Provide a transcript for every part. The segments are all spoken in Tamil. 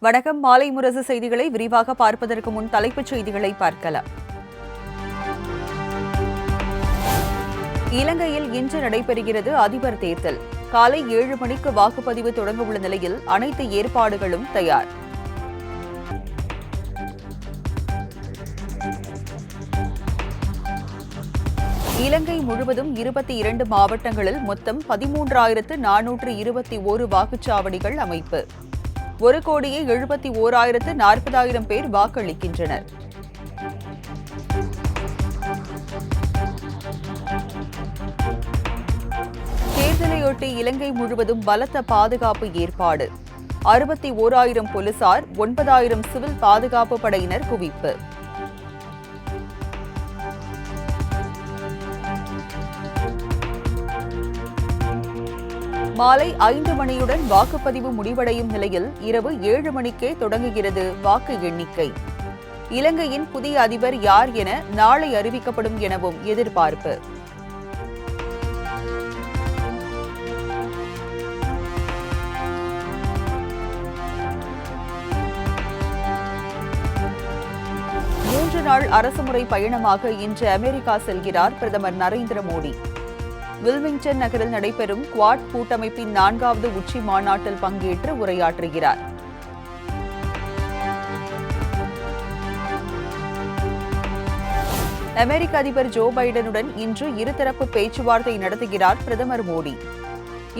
வணக்கம். மாலை முரசு செய்திகளை விரிவாக பார்ப்பதற்கு முன் தலைப்புச் செய்திகளை பார்க்கலாம். இலங்கையில் இன்று நடைபெறுகிறது அதிபர் தேர்தல். காலை 7 மணிக்கு வாக்குப்பதிவு தொடங்கவுள்ள நிலையில் அனைத்து ஏற்பாடுகளும் தயார். இலங்கை முழுவதும் 22 மாவட்டங்களில் மொத்தம் 13,421 வாக்குச்சாவடிகள் அமைப்பு. 1,71,40,000 பேர் வாக்களிக்கின்றனர். தேர்தலையொட்டி இலங்கை முழுவதும் பலத்த பாதுகாப்பு ஏற்பாடு. 61,000 போலீசார், 9,000 சிவில் பாதுகாப்பு படையினர் குவிப்பு. மாலை 5 மணியுடன் வாக்குப்பதிவு முடிவடையும் நிலையில் இரவு 7 மணிக்கே தொடங்குகிறது வாக்கு எண்ணிக்கை. இலங்கையின் புதிய அதிபர் யார் என நாளை அறிவிக்கப்படும் எனவும் எதிர்பார்ப்பு. மூன்று நாள் அரசுமுறை பயணமாக இன்று அமெரிக்கா செல்கிறார் பிரதமர் நரேந்திர மோடி. வில்மிங்டன் நகரில் நடைபெறும் குவாட் கூட்டமைப்பின் 4வது உச்சி மாநாட்டில் பங்கேற்று உரையாற்றுகிறார். அமெரிக்க அதிபர் ஜோ பைடனுடன் இன்று இருதரப்பு பேச்சுவார்த்தை நடத்துகிறார் பிரதமர் மோடி.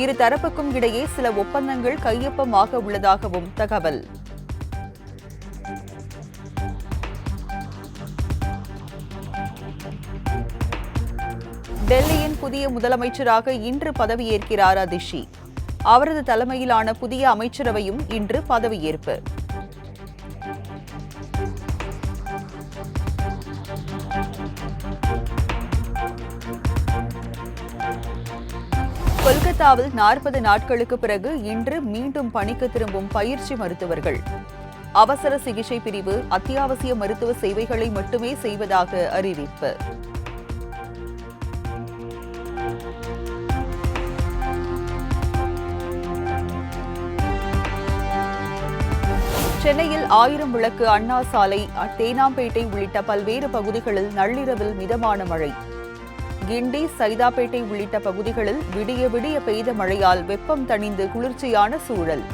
இருதரப்புக்கும் இடையே சில ஒப்பந்தங்கள் கையொப்பமாக உள்ளதாகவும் தகவல். டெல்லியின் புதிய முதலமைச்சராக இன்று பதவியேற்கிறார் அதிஷி. அவரது தலைமையிலான புதிய அமைச்சரவையும் இன்று பதவியேற்பு. கொல்கத்தாவில் 40 நாட்களுக்கு பிறகு இன்று மீண்டும் பணிக்கு திரும்பும் பயிற்சி மருத்துவர்கள். அவசர சிகிச்சை பிரிவு அத்தியாவசிய மருத்துவ சேவைகளை மட்டுமே செய்வதாக அறிவிப்பு. சென்னையில் 1000 விளக்கு, அண்ணா சாலை, தேனாம்பேட்டை உள்ளிட்ட பல்வேறு பகுதிகளில் நள்ளிரவில் மிதமான மழை. கிண்டி, சைதாப்பேட்டை உள்ளிட்ட பகுதிகளில் விடிய விடிய பெய்த மழையால் வெப்பம் தணிந்து குளிர்ச்சியான சூழல்.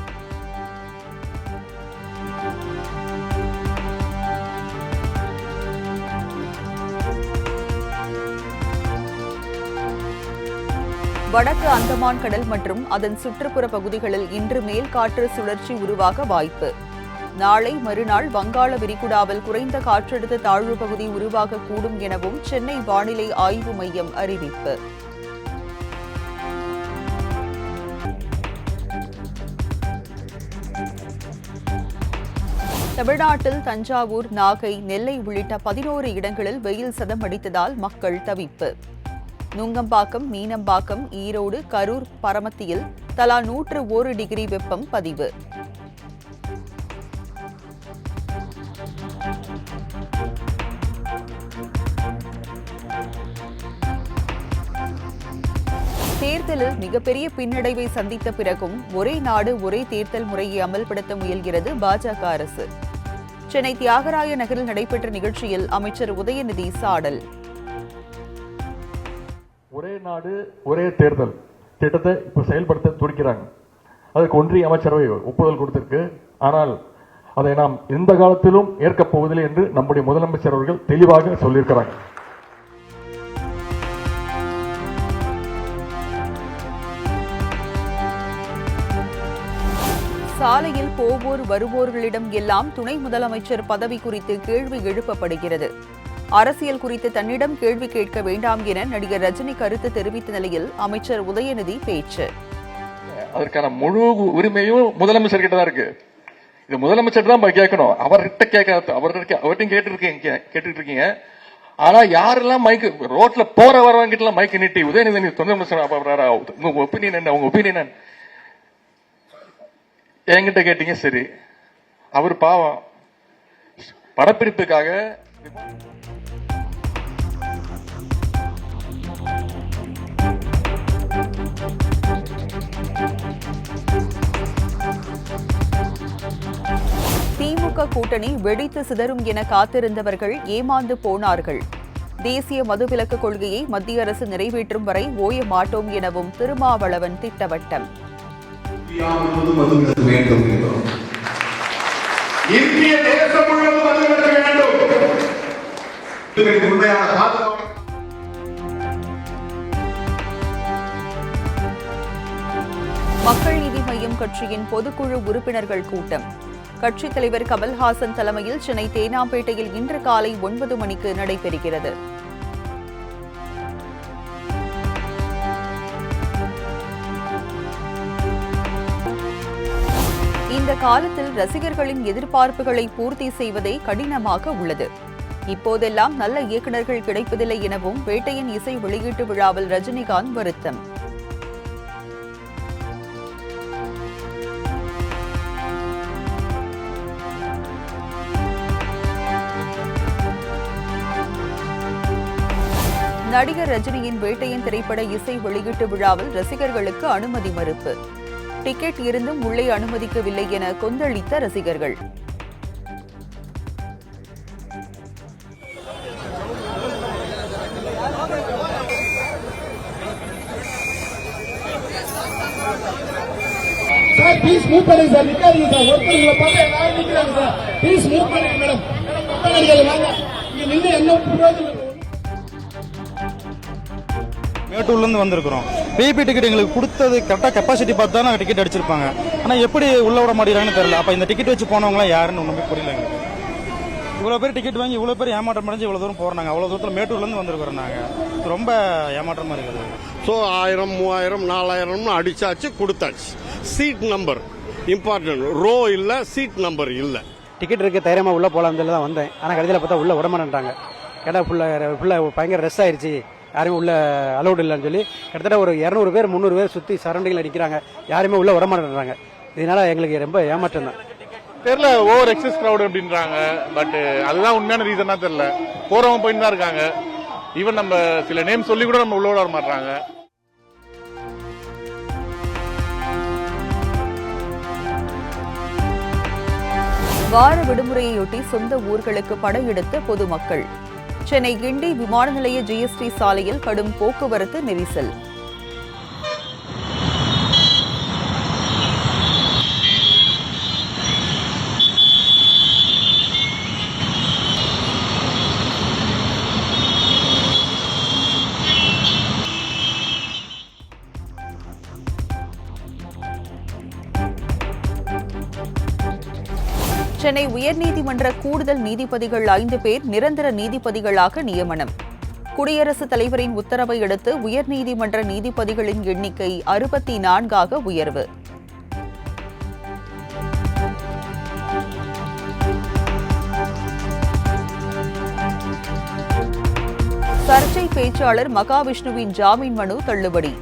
வடக்கு அந்தமான் கடல் மற்றும் அதன் சுற்றுப்புற பகுதிகளில் இன்று மேல்காற்று சுழற்சி உருவாக வாய்ப்பு. நாளை மறுநாள் வங்காள விரிகுடாவில் குறைந்த காற்றழுத்த தாழ்வு பகுதி உருவாகக்கூடும் எனவும் சென்னை வானிலை ஆய்வு மையம் அறிவிப்பு. தமிழ்நாட்டில் தஞ்சாவூர், நாகை, நெல்லை உள்ளிட்ட 11 இடங்களில் வெயில் சதம் அடித்ததால் மக்கள் தவிப்பு. நுங்கம்பாக்கம், மீனம்பாக்கம், ஈரோடு, கரூர், பரமத்தியில் தலா 101 டிகிரி வெப்பம் பதிவு. தேர்தலில் மிகப்பெரிய பின்னடைவை சந்தித்த பிறகும் ஒரே நாடு ஒரே தேர்தல் முறையை அமல்படுத்த முயல்கிறது பாஜக அரசு. சென்னை தியாகராய நகரில் நடைபெற்ற நிகழ்ச்சியில் அமைச்சர் உதயநிதி சாடல். ஒரே நாடு ஒரே தேர்தல் திட்டத்தை இப்ப செயல்படுத்த துடிக்கிறாங்க. அதுக்கு ஒன்றிய அமைச்சரவை ஒப்புதல் கொடுத்திருக்கு. ஆனால் அதை நாம் எந்த காலத்திலும் ஏற்கப் போவதில்லை என்று நம்முடைய முதலமைச்சர் அவர்கள் தெளிவாக சொல்லியிருக்கிறாங்க. சாலையில் போவோர் வருவோர்களிடம் எல்லாம் துணை முதலமைச்சர் பதவி குறித்து கேள்வி எழுப்பப்படுகிறது. அரசியல் குறித்து தன்னிடம் கேள்வி கேட்க வேண்டாம் என நடிகர் ரஜினி கருத்து தெரிவித்த நிலையில் அமைச்சர் உதயநிதி பேச்சு. அதற்கான முழு உரிமையும் முதலமைச்சர் கிட்ட தான் இருக்கு. இது முதலமைச்சர் தான் கேட்கணும். அவர்கிட்ட கேட்காத அவர்கிட்ட கேட்டு இருக்கீங்க. ஆனா யாரெல்லாம் மைக்கு ரோட்ல போற வரவங்க கிட்ட எல்லாம் மைக்கு நீட்டி உதயநிதி துணை அமைச்சர் உங்க ஒப்பீனியன் என்ன, உங்க ஒப்பீனியன் என்கிட்ட கேட்டீங்க. சரி, அவர் பாவம் படப்பிடிப்புக்காக திமுக கூட்டணி வெடித்து சிதறும் என காத்திருந்தவர்கள் ஏமாந்து போனார்கள். தேசிய மதுவிலக்கு கொள்கையை மத்திய அரசு நிறைவேற்றும் வரை ஓய மாட்டோம் எனவும் திருமாவளவன் திட்டவட்டம். மக்கள் நீதி மய்யம் கட்சியின் பொதுக்குழு உறுப்பினர்கள் கூட்டம் கட்சித் தலைவர் கமல்ஹாசன் தலைமையில் சென்னை தேனாம்பேட்டையில் இன்று காலை 9 மணிக்கு நடைபெறுகிறது. இந்த காலத்தில் ரசிகர்களின் எதிர்பார்ப்புகளை பூர்த்தி செய்வதே கடினமாக உள்ளது. இப்போதெல்லாம் நல்ல இயக்குநர்கள் கிடைப்பதில்லை எனவும் வேட்டையின் இசை வெளியீட்டு விழாவில் ரஜினிகாந்த் வருத்தம். நடிகர் ரஜினியின் வேட்டையின் திரைப்பட இசை வெளியீட்டு விழாவில் ரசிகர்களுக்கு அனுமதி மறுப்பு. டிக்கெட் இருந்தும் உள்ளே அனுமதிக்கவில்லை என கொந்தளித்த ரசிகர்கள். மேட்டூர்லேருந்து வந்திருக்கிறோம். விஐபி டிக்கெட் எங்களுக்கு கொடுத்தது கரெக்டாக கெப்பாசிட்டி பார்த்து தான் நாங்கள் டிக்கெட் அடிச்சிருப்பாங்க. ஆனால் எப்படி உள்ள விட மாட்டேங்கிறாங்கன்னு தெரியல. அப்போ இந்த டிக்கெட் வச்சு போனவங்களாம் யாருன்னு ஒன்றுமே புரியல எங்களுக்கு. இவ்வளோ பேர் டிக்கெட் வாங்கி இவ்வளோ பேர் ஏமாற்றம் அடைஞ்சு இவ்வளோ தூரம் போகிறாங்க. அவ்வளோ தூரத்தில் மேட்டூர்லேருந்து வந்திருக்கிறோம் நாங்கள். ரொம்ப ஏமாற்றமாக இருக்குது. ஸோ 1000, 3000, 4000 அடிச்சாச்சு, கொடுத்தாச்சு. Seat number important. ரோ இல்லை, சீட் நம்பர் இல்லை. டிக்கெட் இருக்கு, தைரியமாக உள்ளே போகலாம் தான் வந்தேன். ஆனால் கடைசியில் பார்த்தா உள்ளே விட மாட்டேன்ட்டாங்க. கேட்டால் ஃபுல்லாக பயங்கர ரெஸ்ட் ஆயிடுச்சு, யாருமே உள்ள அலௌட் இல்லைன்னு சொல்லி கிட்டத்தட்ட ஒரு 200 பேர் 300 பேர் சுற்றி சரௌண்டிங்கில் நிற்கிறாங்க. யாருமே உள்ள விட மாட்டேன்றாங்க. இதனால எங்களுக்கு ரொம்ப ஏமாற்றம் தான். தெரியல, ஓவர் எக்ஸஸ் கிரௌட் அப்படின்றாங்க. பட் அதுதான் உண்மையான ரீசனா தெரியல. போறவங்க போயிட்டு தான் இருக்காங்க. ஈவன் நம்ம சில நேம் சொல்லி கூட நம்ம உள்ள வர மாட்டாங்க. வார விடுமுறையொட்டி சொந்த ஊர்களுக்கு படையெடுத்த பொதுமக்கள். சென்னை கிண்டி விமான நிலைய ஜிஎஸ்டி சாலையில் கடும் போக்குவரத்து நெரிசல். சென்னை உயர்நீதிமன்ற கூடுதல் நீதிபதிகள் 5 பேர் நிரந்தர நீதிபதிகளாக நியமனம். குடியரசுத் தலைவரின் உத்தரவை அடுத்து உயர்நீதிமன்ற நீதிபதிகளின் எண்ணிக்கை 64ஆக உயர்வு. சர்ச்சை பேச்சாளர் மகாவிஷ்ணுவின் ஜாமீன் மனு தள்ளுபடி.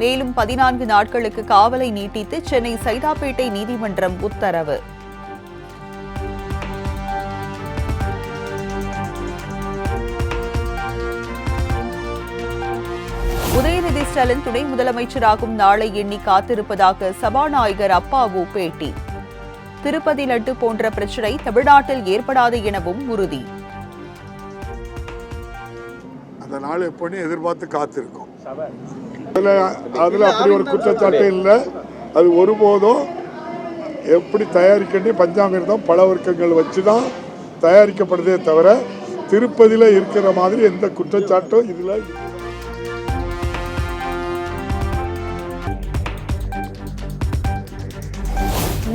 மேலும் 14 நாட்களுக்கு காவலை நீட்டித்து சென்னை சைதாப்பேட்டை நீதிமன்றம் உத்தரவு. உதயநிதி ஸ்டாலின் துணை முதலமைச்சராகும் நாளை எண்ணி காத்திருப்பதாக சபாநாயகர் அப்பாவு பேட்டி. திருப்பதி லட்டு போன்ற பிரச்சினை தமிழ்நாட்டில் ஏற்படாது எனவும் உறுதி. அந்த நாள் எப்போன்னு எதிர்பார்த்து காத்திருக்கோம். அதுல அப்படி ஒரு குற்றச்சாட்டு இல்லை. அது ஒருபோதும் எப்படி தயாரிக்கணும், பஞ்சாமிர்தம் பல வர்க்கங்கள் வச்சுதான் தயாரிக்கப்படுதே தவிர திருப்பதியில இருக்கிற மாதிரி எந்த குற்றச்சாட்டும் இதுல.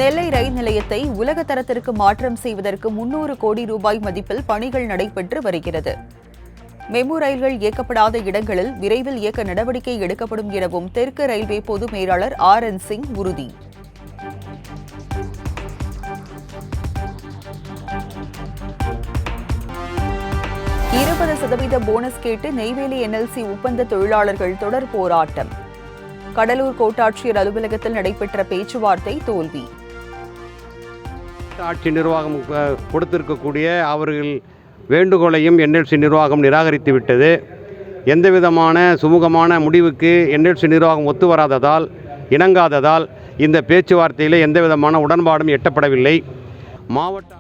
நெல்லை ரயில் நிலையத்தை உலக தரத்திற்கு மாற்றம் செய்வதற்கு 300 கோடி ரூபாய் மதிப்பில் பணிகள் நடைபெற்று வருகிறது. மெமு ரயில்கள் இயக்கப்படாத இடங்களில் விரைவில் இயக்க நடவடிக்கை எடுக்கப்படும் எனவும் தெற்கு ரயில்வே பொது மேலாளர் RN சிங் உறுதி. %20 போனஸ் கேட்டு நெய்வேலி NLC ஒப்பந்த தொழிலாளர்கள் தொடர் போராட்டம். கடலூர் கோட்டாட்சியர் அலுவலகத்தில் நடைபெற்ற பேச்சுவார்த்தை தோல்வி. ஆட்சி நிர்வாகம் கொடுத்திருக்கக்கூடிய அவர்கள் வேண்டுகோளையும் NLC நிர்வாகம் நிராகரித்து விட்டது. எந்தவிதமான சுமூகமான முடிவுக்கு NLC நிர்வாகம் ஒத்து வராததால், இணங்காததால் இந்த பேச்சுவார்த்தையில் எந்தவிதமான உடன்பாடும் எட்டப்படவில்லை. மாவட்ட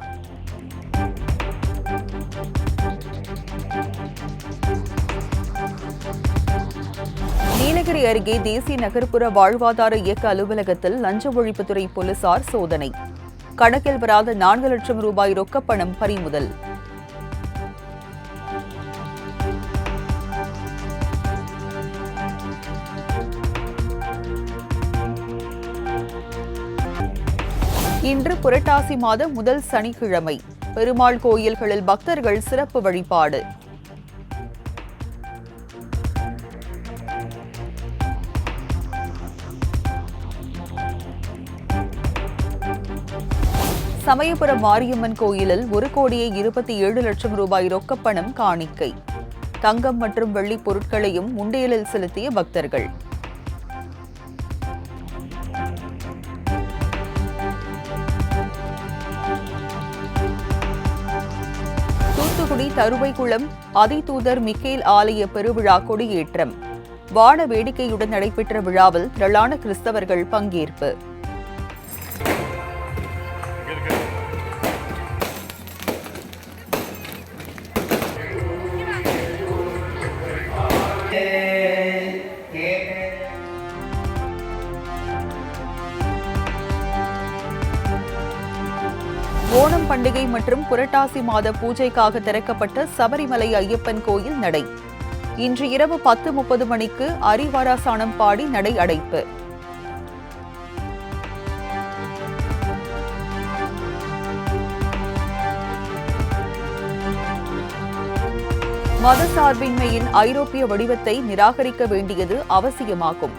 நீலகிரி அருகே தேசிய நகர்ப்புற வாழ்வாதார இயக்க அலுவலகத்தில் லஞ்ச ஒழிப்புத்துறை போலீசார் சோதனை. கணக்கில் வராத 4 லட்சம் ரூபாய் ரொக்கப்பணம் பறிமுதல். இன்று புரட்டாசி மாதம் முதல் சனிக்கிழமை. பெருமாள் கோயில்களில் பக்தர்கள் சிறப்பு வழிபாடு. சமயபுரம் மாரியம்மன் கோயிலில் 1,27 லட்சம் ரூபாய் ரொக்கப்பணம் காணிக்கை. தங்கம் மற்றும் வெள்ளி பொருட்களையும் உண்டியலில் செலுத்திய பக்தர்கள். தூத்துக்குடி தருவைக்குளம் அதிதூதர் மிக்கேல் ஆலய பெருவிழா கொடியேற்றம். வான வேடிக்கையுடன் நடைபெற்ற விழாவில் திரளான கிறிஸ்தவர்கள் பங்கேற்பு. ஓணம் பண்டிகை மற்றும் புரட்டாசி மாத பூஜைக்காக திறக்கப்பட்ட சபரிமலை ஐயப்பன் கோயில் நடை. இன்று இரவு 10:30 மணிக்கு அரிவாராசானம் பாடி நடை அடைப்பு. மதசார்பின்மையின் ஐரோப்பிய வடிவத்தை நிராகரிக்க வேண்டியது அவசியமாகும்.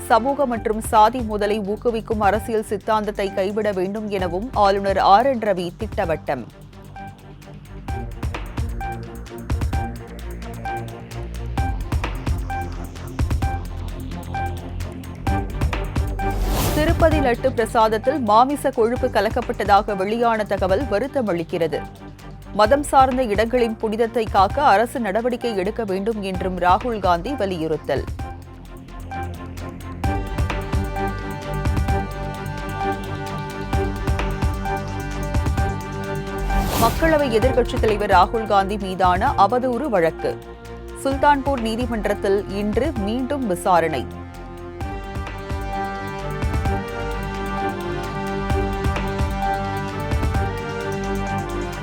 சமூக மற்றும் சாதி மோதலை ஊக்குவிக்கும் அரசியல் சித்தாந்தத்தை கைவிட வேண்டும் எனவும் ஆளுநர் RN ரவி திட்டவட்டம். திருப்பதி லட்டு பிரசாதத்தில் மாமிச கொழுப்பு கலக்கப்பட்டதாக வெளியான தகவல் வருத்தமளிக்கிறது. மதம் சார்ந்த இடங்களின் புனிதத்தை காக்க அரசு நடவடிக்கை எடுக்க வேண்டும் என்றும் ராகுல் காந்தி வலியுறுத்தல். மக்களவை எதிர்க்கட்சித் தலைவர் ராகுல் காந்தி மீதான அவதூறு வழக்கு. சுல்தான்பூர் நீதிமன்றத்தில் இன்று மீண்டும் விசாரணை.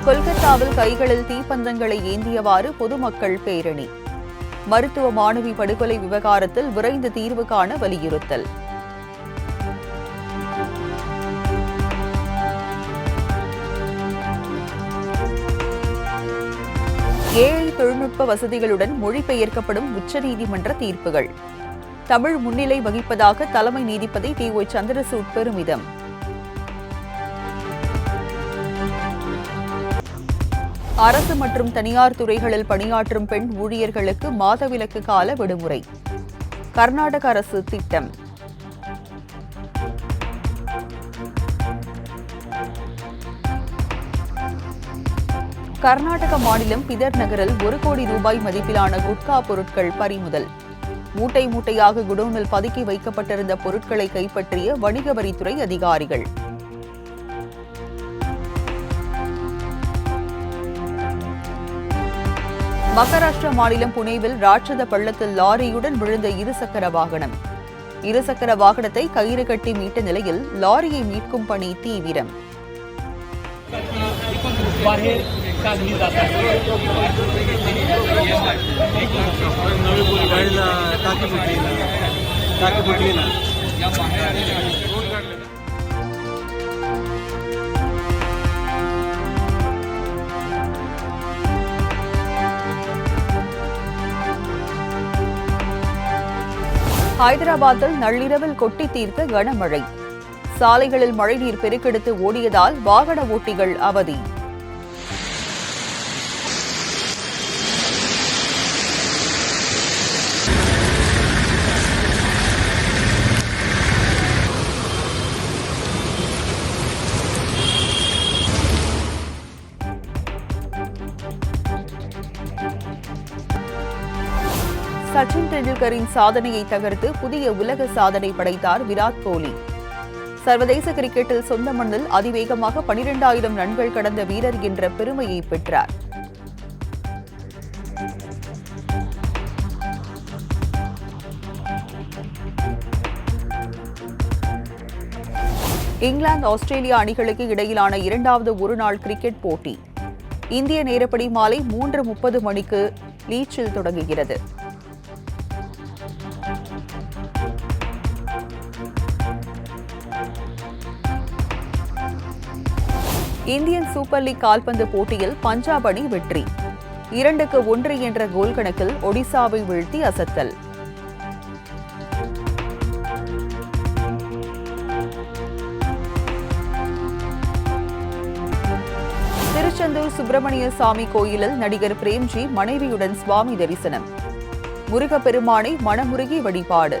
கொல்கத்தாவில் கைகளில் தீப்பந்தங்களை ஏந்தியவாறு பொதுமக்கள் பேரணி. மருத்துவ மாணவி படுகொலை விவகாரத்தில் விரைந்து தீர்வு காண வலியுறுத்தல். AI தொழில்நுட்ப வசதிகளுடன் மொழிபெயர்க்கப்படும் உச்சநீதிமன்ற தீர்ப்புகள். தமிழ் முன்னிலை வகிப்பதாக தலைமை நீதிபதி TY சந்திரசூட் பெருமிதம். அரசு மற்றும் தனியார் துறைகளில் பணியாற்றும் பெண் ஊழியர்களுக்கு மாதவிலக்கு கால விடுமுறை. கர்நாடக அரசு திட்டம். கர்நாடக மாநிலம் பிதர் நகரில் 1 கோடி ரூபாய் மதிப்பிலான குட்கா பொருட்கள் பறிமுதல். மூட்டை மூட்டையாக குடோனில் பதுக்கி வைக்கப்பட்டிருந்த பொருட்களை கைப்பற்றிய வணிக வரித்துறை அதிகாரிகள். மகாராஷ்டிரா மாநிலம் புனேவில் ராட்சத பள்ளத்தில் லாரியுடன் விழுந்த இருசக்கர வாகனம். இருசக்கர வாகனத்தை கயிறு கட்டி மீட்ட நிலையில் லாரியை மீட்கும் பணி தீவிரம். ஹைதராபாத்தில் நள்ளிரவில் கொட்டி தீர்த்த கனமழை. சாலைகளில் மழைநீர் பெருக்கெடுத்து ஓடியதால் வாகன ஓட்டிகள் அவதி. சச்சின் டெண்டுல்கரின் சாதனையை தகர்த்து புதிய உலக சாதனை படைத்தார் விராட் கோலி. சர்வதேச கிரிக்கெட்டில் சொந்த மண்ணில் அதிவேகமாக 12,000 ரன்கள் கடந்த வீரர் என்ற பெருமையை பெற்றார். இங்கிலாந்து ஆஸ்திரேலியா அணிகளுக்கு இடையிலான இரண்டாவது ஒருநாள் கிரிக்கெட் போட்டி இந்திய நேரப்படி மாலை 3:30 மணிக்கு லீட்சில் தொடங்குகிறது. இந்தியன் சூப்பர் லீக் கால்பந்து போட்டியில் பஞ்சாப் அணி வெற்றி. 2-1 என்ற கோல் கணக்கில் ஒடிசாவை வீழ்த்தி அசத்தல். திருச்செந்தூர் சுப்பிரமணிய சாமி கோயிலில் நடிகர் பிரேம்ஜி மனைவியுடன் சுவாமி தரிசனம். முருகப்பெருமானை மனமுருகி வழிபாடு.